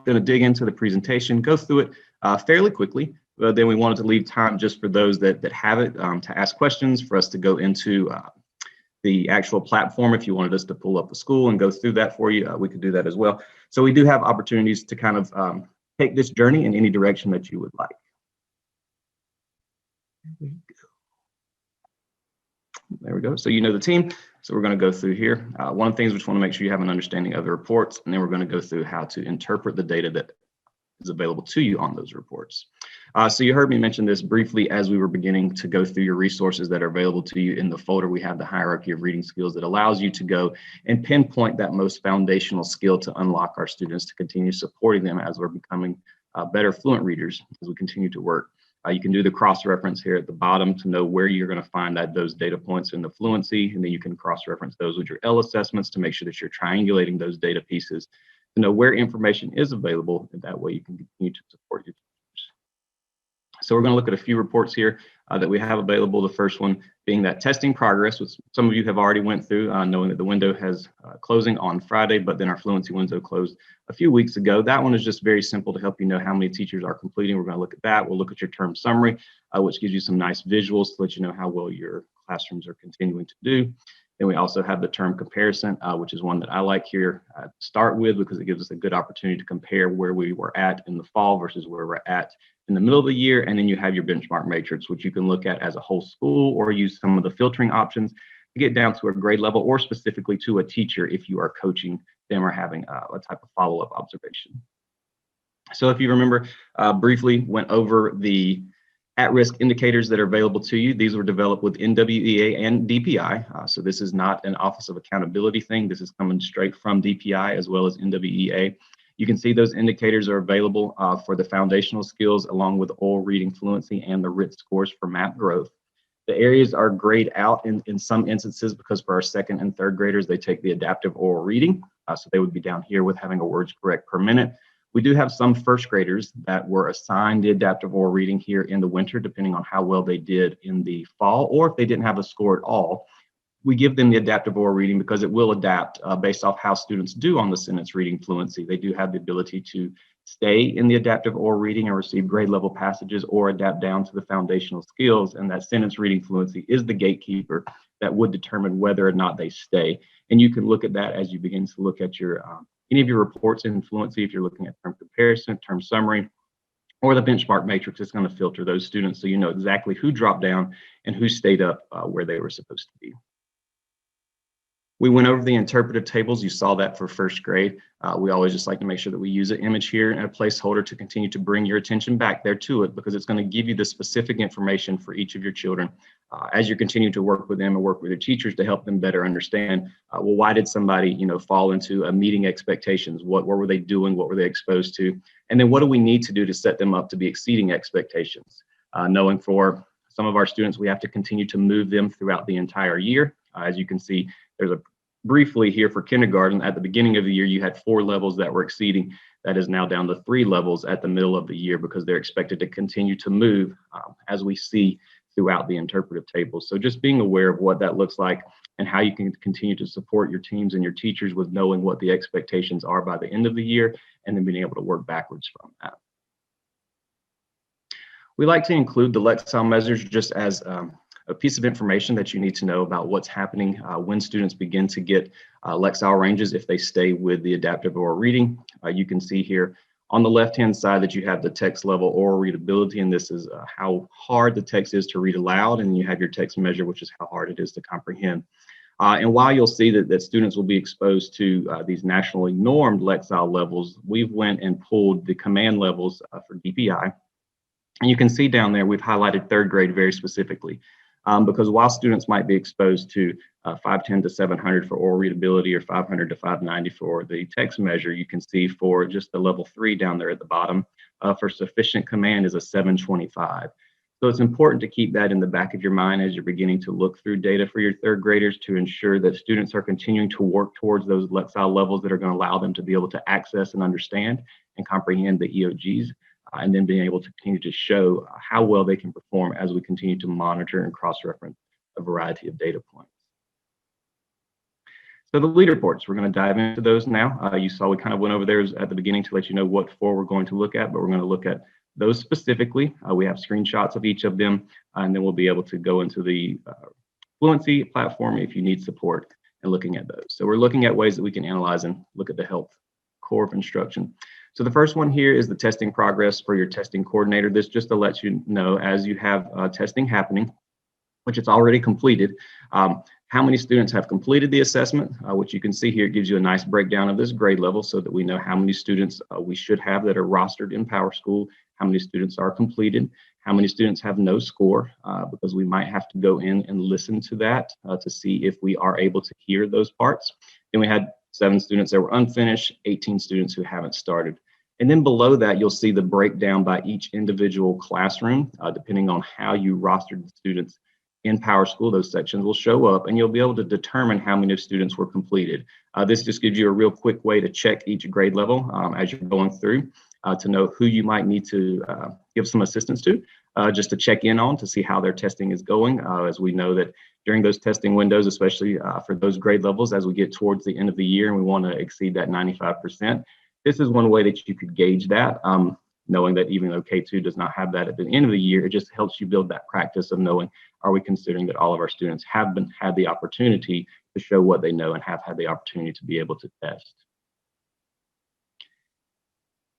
going to dig into the presentation, go through it fairly quickly, but then we wanted to leave time just for those that have it to ask questions, for us to go into the actual platform. If you wanted us to pull up the school and go through that for you, we could do that as well. So we do have opportunities to kind of take this journey in any direction that you would like. There we go. So you know the team. So we're going to go through here. One of the things we just want to make sure you have an understanding of the reports, and then we're going to go through how to interpret the data that is available to you on those reports. So you heard me mention this briefly as we were beginning to go through your resources that are available to you. In the folder, we have the hierarchy of reading skills that allows you to go and pinpoint that most foundational skill to unlock our students, to continue supporting them as we're becoming better fluent readers as we continue to work. You can do the cross-reference here at the bottom to know where you're going to find those data points in the fluency, and then you can cross-reference those with your L assessments to make sure that you're triangulating those data pieces to know where information is available, and that way you can continue to support your teachers. So we're going to look at a few reports here that we have available. The first one being that testing progress, which some of you have already went through, knowing that the window has closing on Friday, but then our fluency window closed a few weeks ago. That one is just very simple to help you know how many teachers are completing. We're going to look at that. We'll look at your term summary, which gives you some nice visuals to let you know how well your classrooms are continuing to do. Then we also have the term comparison, which is one that I like here to start with, because it gives us a good opportunity to compare where we were at in the fall versus where we're at in the middle of the year. And then you have your benchmark matrix, which you can look at as a whole school or use some of the filtering options to get down to a grade level or specifically to a teacher if you are coaching them or having a type of follow-up observation. So if you remember, briefly went over the at-risk indicators that are available to you. These were developed with NWEA and DPI. So this is not an Office of Accountability thing. This is coming straight from DPI as well as NWEA. You can see those indicators are available for the foundational skills, along with oral reading fluency and the RIT scores for MAP growth. The areas are grayed out in some instances because for our second and third graders, they take the adaptive oral reading. So they would be down here with having a words correct per minute. We do have some first graders that were assigned the adaptive oral reading here in the winter, depending on how well they did in the fall, or if they didn't have a score at all. We give them the adaptive oral reading because it will adapt based off how students do on the sentence reading fluency. They do have the ability to stay in the adaptive oral reading and receive grade level passages, or adapt down to the foundational skills. And that sentence reading fluency is the gatekeeper that would determine whether or not they stay. And you can look at that as you begin to look at your any of your reports in fluency. If you're looking at term comparison, term summary, or the benchmark matrix, it's going to filter those students so you know exactly who dropped down and who stayed up where they were supposed to be. We went over the interpretive tables. You saw that for first grade. We always just like to make sure that we use an image here and a placeholder to continue to bring your attention back there to it, because it's going to give you the specific information for each of your children as you continue to work with them and work with your teachers to help them better understand, well, why did somebody, fall into meeting expectations? What were they doing? What were they exposed to? And then what do we need to do to set them up to be exceeding expectations? Knowing for some of our students, we have to continue to move them throughout the entire year. As you can see, there's a briefly here for kindergarten. At the beginning of the year, you had 4 levels that were exceeding. That is now down to 3 levels at the middle of the year, because they're expected to continue to move as we see throughout the interpretive tables. So just being aware of what that looks like and how you can continue to support your teams and your teachers with knowing what the expectations are by the end of the year, and then being able to work backwards from that. We like to include the Lexile measures just as a piece of information that you need to know about what's happening when students begin to get Lexile ranges if they stay with the adaptive oral reading. You can see here on the left-hand side that you have the text level oral readability, and this is how hard the text is to read aloud, and you have your text measure, which is how hard it is to comprehend. And while you'll see that students will be exposed to these nationally normed Lexile levels, we've went and pulled the command levels for DPI. And you can see down there, we've highlighted third grade very specifically. Because while students might be exposed to 510 to 700 for oral readability or 500 to 590 for the text measure, you can see for just the level 3 down there at the bottom for sufficient command is a 725. So it's important to keep that in the back of your mind as you're beginning to look through data for your third graders to ensure that students are continuing to work towards those Lexile levels that are going to allow them to be able to access and understand and comprehend the EOGs. And then being able to continue to show how well they can perform as we continue to monitor and cross-reference a variety of data points. So the leader reports, we're going to dive into those now. You saw we kind of went over theirs at the beginning to let you know what four we're going to look at, but we're going to look at those specifically. We have screenshots of each of them, and then we'll be able to go into the Fluency platform if you need support in looking at those. So we're looking at ways that we can analyze and look at the health core of instruction. So the first one here is the testing progress for your testing coordinator. This just to let you know as you have testing happening, which it's already completed, how many students have completed the assessment, which you can see here. It gives you a nice breakdown of this grade level so that we know how many students we should have that are rostered in PowerSchool, how many students are completed, how many students have no score, because we might have to go in and listen to that to see if we are able to hear those parts. Then we had 7 students that were unfinished, 18 students who haven't started. And then below that, you'll see the breakdown by each individual classroom, depending on how you rostered the students in PowerSchool. Those sections will show up and you'll be able to determine how many students were completed. This just gives you a real quick way to check each grade level as you're going through to know who you might need to give some assistance to, just to check in on to see how their testing is going. As we know that during those testing windows, especially for those grade levels, as we get towards the end of the year and we want to exceed that 95%, this is one way that you could gauge that. Knowing that even though K2 does not have that at the end of the year, it just helps you build that practice of knowing, are we considering that all of our students have had the opportunity to show what they know and have had the opportunity to be able to test.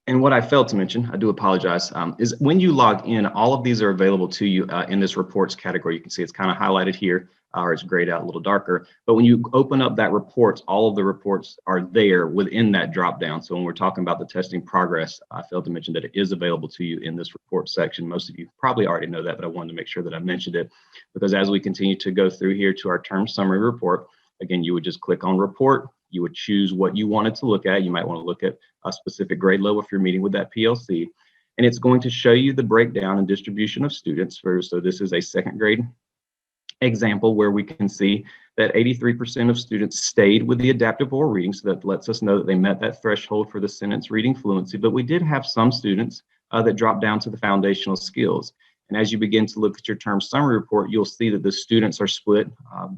And what I failed to mention, I do apologize, is when you log in, all of these are available to you in this reports category. You can see it's kind of highlighted here, or it's grayed out a little darker. But when you open up that reports, all of the reports are there within that drop down. So when we're talking about the testing progress, I failed to mention that it is available to you in this report section. Most of you probably already know that, but I wanted to make sure that I mentioned it, because as we continue to go through here to our term summary report, again, you would just click on report. You would choose what you wanted to look at. You might want to look at a specific grade level if you're meeting with that PLC. And it's going to show you the breakdown and distribution of students. So this is a second grade example where we can see that 83% of students stayed with the adaptive oral reading. So that lets us know that they met that threshold for the sentence reading fluency. But we did have some students that dropped down to the foundational skills. And as you begin to look at your term summary report, you'll see that the students are split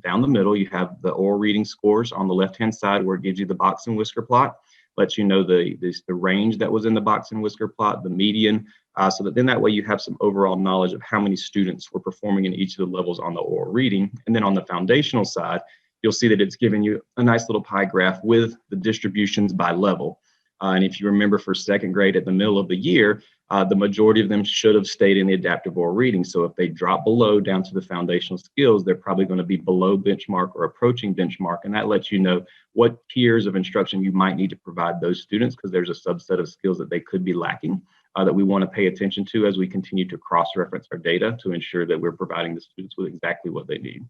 down the middle. You have the oral reading scores on the left-hand side where it gives you the box and whisker plot, lets you know the range that was in the box and whisker plot, the median, so that then that way you have some overall knowledge of how many students were performing in each of the levels on the oral reading. And then on the foundational side, you'll see that it's giving you a nice little pie graph with the distributions by level. And if you remember for second grade at the middle of the year, the majority of them should have stayed in the adaptive oral reading. So if they drop below down to the foundational skills, they're probably going to be below benchmark or approaching benchmark. And that lets you know what tiers of instruction you might need to provide those students, because there's a subset of skills that they could be lacking that we want to pay attention to as we continue to cross-reference our data to ensure that we're providing the students with exactly what they need.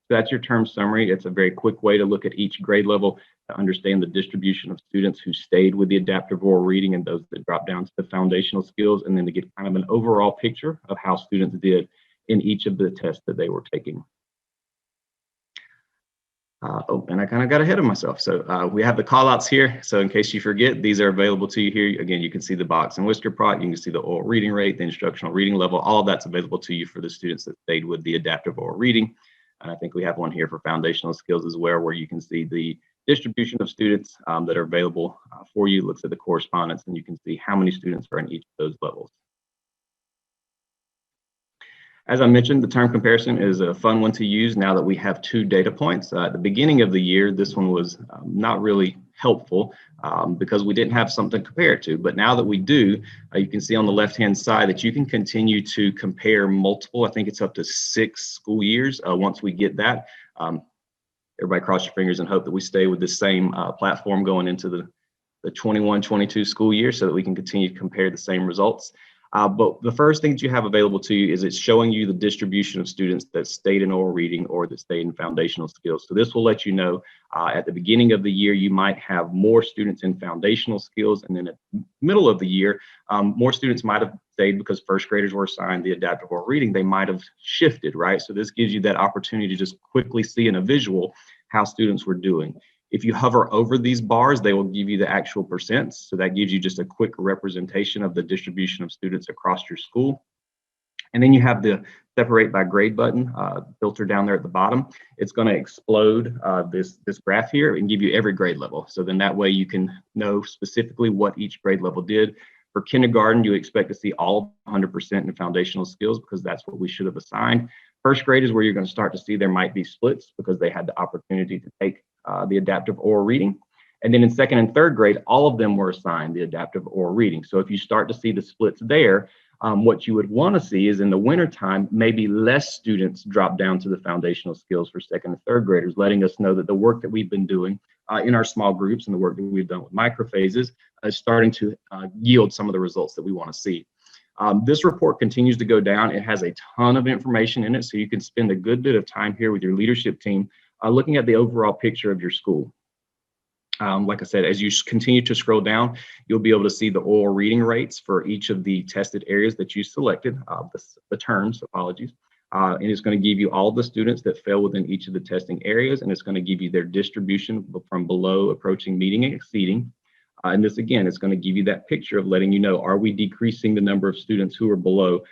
So that's your term summary. It's a very quick way to look at each grade level to understand the distribution of students who stayed with the adaptive oral reading and those that dropped down to the foundational skills, and then to get kind of an overall picture of how students did in each of the tests that they were taking. And I kind of got ahead of myself. So we have the call outs here. So in case you forget, these are available to you here. Again, you can see the box and whisker plot, you can see the oral reading rate, the instructional reading level, all of that's available to you for the students that stayed with the adaptive oral reading. And I think we have one here for foundational skills as well, where you can see the distribution of students that are available for you. It looks at the correspondence and you can see how many students are in each of those levels. As I mentioned, the term comparison is a fun one to use now that we have 2 data points. At the beginning of the year, this one was not really helpful because we didn't have something to compare it to. But now that we do, you can see on the left-hand side that you can continue to compare multiple, I think it's up to 6 school years once we get that. Everybody cross your fingers and hope that we stay with the same platform going into the 21-22 school year so that we can continue to compare the same results. But the first thing that you have available to you is it's showing you the distribution of students that stayed in oral reading or that stayed in foundational skills. So this will let you know at the beginning of the year, you might have more students in foundational skills. And then at the middle of the year, more students might have stayed because first graders were assigned the adaptive oral reading. They might have shifted, right? So this gives you that opportunity to just quickly see in a visual how students were doing. If you hover over these bars, they will give you the actual percents. So that gives you just a quick representation of the distribution of students across your school. And then you have the separate by grade button filter down there at the bottom. It's going to explode this graph here and give you every grade level. So then that way you can know specifically what each grade level did. For kindergarten, you expect to see all 100% in foundational skills because that's what we should have assigned. First grade is where you're going to start to see there might be splits because they had the opportunity to take the adaptive oral reading. And then in second and third grade, all of them were assigned the adaptive oral reading. So if you start to see the splits there, what you would want to see is in the wintertime, maybe less students drop down to the foundational skills for second and third graders, letting us know that the work that we've been doing in our small groups and the work that we've done with microphases is starting to yield some of the results that we want to see. This report continues to go down. It has a ton of information in it, so you can spend a good bit of time here with your leadership team looking at the overall picture of your school. Like I said, as you continue to scroll down, you'll be able to see the oral reading rates for each of the tested areas that you selected, the terms, apologies. And it's going to give you all the students that fell within each of the testing areas, and it's going to give you their distribution from below, approaching, meeting, and exceeding. And this, again, is going to give you that picture of letting you know, are we decreasing the number of students who are below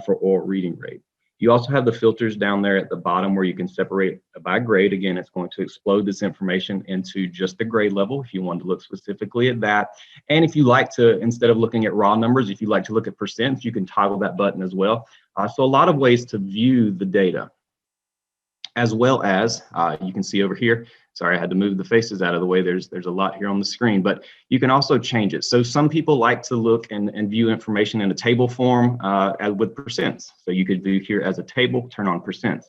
for oral reading rate? You also have the filters down there at the bottom where you can separate by grade. Again, it's going to explode this information into just the grade level if you want to look specifically at that. And if you like to, instead of looking at raw numbers, if you like to look at percents, you can toggle that button as well. So a lot of ways to view the data, as well as you can see over here. Sorry, I had to move the faces out of the way. There's a lot here on the screen, but you can also change it. So some people like to look and view information in a table form with percents. So you could view here as a table, turn on percents.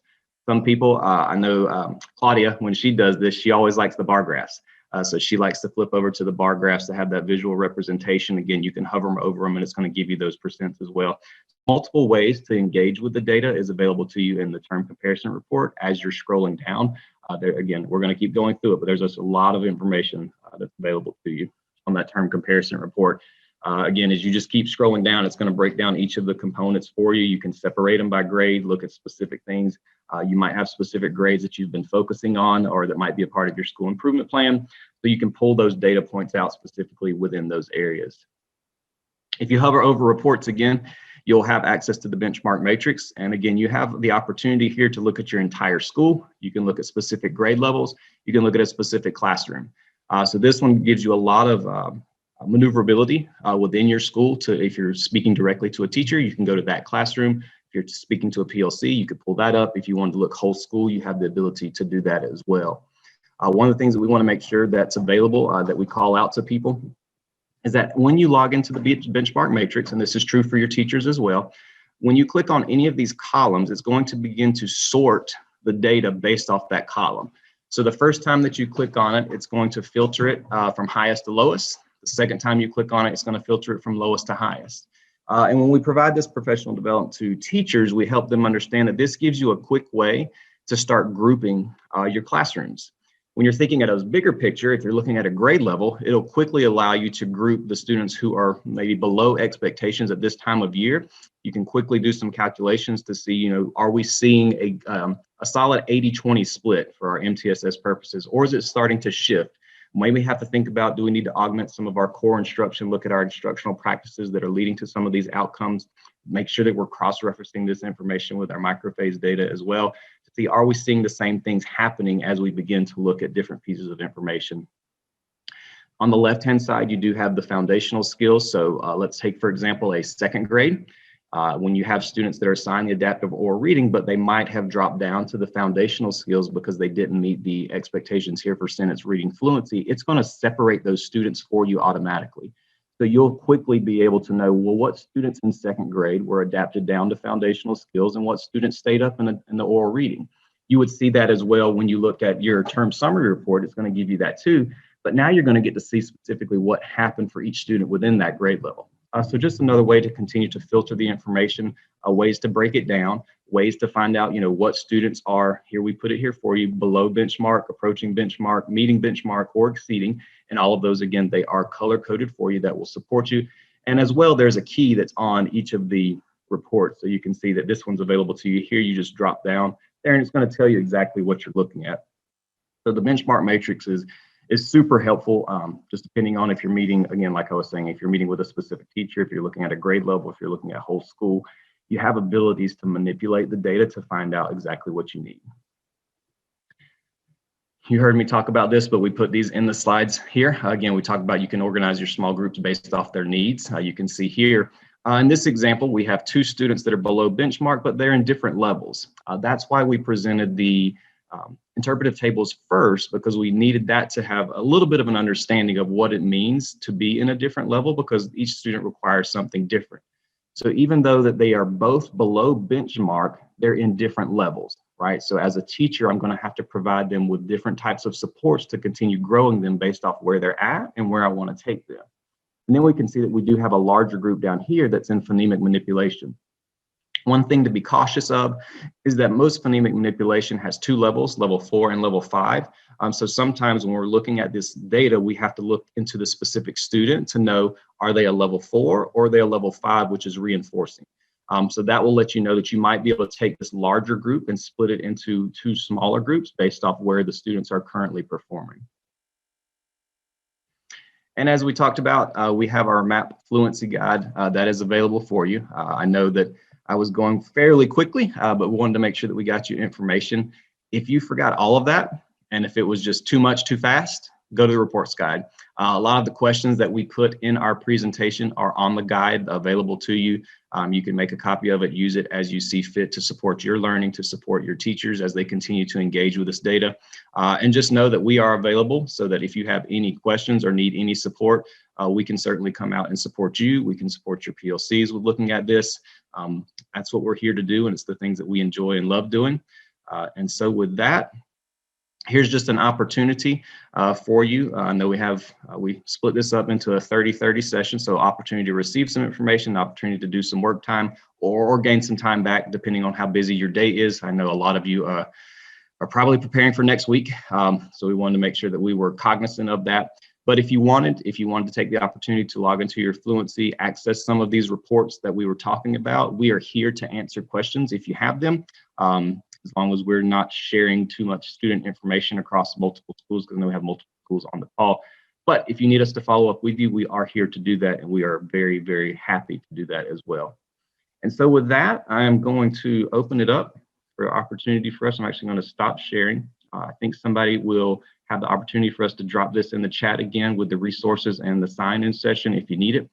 Some people, I know Claudia, when she does this, she always likes the bar graphs. So she likes to flip over to the bar graphs to have that visual representation. Again, you can hover over them and it's going to give you those percents as well. Multiple ways to engage with the data is available to you in the term comparison report as you're scrolling down. There, again, we're going to keep going through it, but there's just a lot of information that's available to you on that term comparison report. Again, as you just keep scrolling down, it's going to break down each of the components for you. You can separate them by grade, look at specific things. You might have specific grades that you've been focusing on or that might be a part of your school improvement plan. So you can pull those data points out specifically within those areas. If you hover over reports again, you'll have access to the benchmark matrix. And again, you have the opportunity here to look at your entire school. You can look at specific grade levels. You can look at a specific classroom. So this one gives you a lot of maneuverability within your school. If you're speaking directly to a teacher, you can go to that classroom. If you're speaking to a PLC, you could pull that up. If you wanted to look whole school, you have the ability to do that as well. One of the things that we want to make sure that's available, that we call out to people, is that when you log into the benchmark matrix, and this is true for your teachers as well, when you click on any of these columns, it's going to begin to sort the data based off that column. So the first time that you click on it, it's going to filter it from highest to lowest. The second time you click on it, it's going to filter it from lowest to highest. And when we provide this professional development to teachers, we help them understand that this gives you a quick way to start grouping your classrooms. When you're thinking at a bigger picture, if you're looking at a grade level, it'll quickly allow you to group the students who are maybe below expectations at this time of year. You can quickly do some calculations to see, are we seeing a solid 80-20 split for our MTSS purposes, or is it starting to shift? Maybe have to think about, do we need to augment some of our core instruction, look at our instructional practices that are leading to some of these outcomes, make sure that we're cross-referencing this information with our microphase data as well. See, are we seeing the same things happening as we begin to look at different pieces of information? On the left-hand side, you do have the foundational skills. So let's take, for example, a second grade. When you have students that are assigned the adaptive oral reading, but they might have dropped down to the foundational skills because they didn't meet the expectations here for sentence reading fluency, it's going to separate those students for you automatically. So you'll quickly be able to know, well, what students in second grade were adapted down to foundational skills and what students stayed up in the oral reading. You would see that as well when you look at your term summary report. It's going to give you that too. But now you're going to get to see specifically what happened for each student within that grade level. So just another way to continue to filter the information, ways to break it down, ways to find out, what students are, here we put it here for you, below benchmark, approaching benchmark, meeting benchmark, or exceeding. And all of those, again, they are color coded for you that will support you. And as well, there's a key that's on each of the reports. So you can see that this one's available to you here. You just drop down there and it's going to tell you exactly what you're looking at. So the benchmark matrix is super helpful, just depending on if you're meeting, again, like I was saying, if you're meeting with a specific teacher, if you're looking at a grade level, if you're looking at whole school, you have abilities to manipulate the data to find out exactly what you need. You heard me talk about this, but we put these in the slides here. Again, we talked about you can organize your small groups based off their needs. You can see here, in this example, we have 2 students that are below benchmark, but they're in different levels. That's why we presented the interpretive tables first, because we needed that to have a little bit of an understanding of what it means to be in a different level, because each student requires something different. So even though that they are both below benchmark, they're in different levels, right? So as a teacher, I'm going to have to provide them with different types of supports to continue growing them based off where they're at and where I want to take them. And then we can see that we do have a larger group down here that's in phonemic manipulation. One thing to be cautious of is that most phonemic manipulation has 2 levels, level 4 and level 5. So sometimes when we're looking at this data, we have to look into the specific student to know, are they a level 4 or are they a level 5, which is reinforcing. So that will let you know that you might be able to take this larger group and split it into 2 smaller groups based off where the students are currently performing. And as we talked about, we have our MAP Fluency Guide that is available for you. I know that I was going fairly quickly, but we wanted to make sure that we got you information. If you forgot all of that, and if it was just too much too fast, go to the reports guide. A lot of the questions that we put in our presentation are on the guide available to you. You can make a copy of it, use it as you see fit to support your learning, to support your teachers as they continue to engage with this data. And just know that we are available, so that if you have any questions or need any support, we can certainly come out and support you. We can support your PLCs with looking at this. That's what we're here to do, and it's the things that we enjoy and love doing. And so with that, here's just an opportunity for you. I know we split this up into a 30-30 session, so opportunity to receive some information, opportunity to do some work time, or gain some time back depending on how busy your day is. I know a lot of you are probably preparing for next week, so we wanted to make sure that we were cognizant of that. But if you wanted to take the opportunity to log into your Fluency, access some of these reports that we were talking about, we are here to answer questions if you have them. As long as we're not sharing too much student information across multiple schools, because I know we have multiple schools on the call. But if you need us to follow up with you, we are here to do that, and we are very, very happy to do that as well. And so with that, I am going to open it up for opportunity for us. I'm actually going to stop sharing. I think somebody will have the opportunity for us to drop this in the chat again with the resources and the sign-in session if you need it.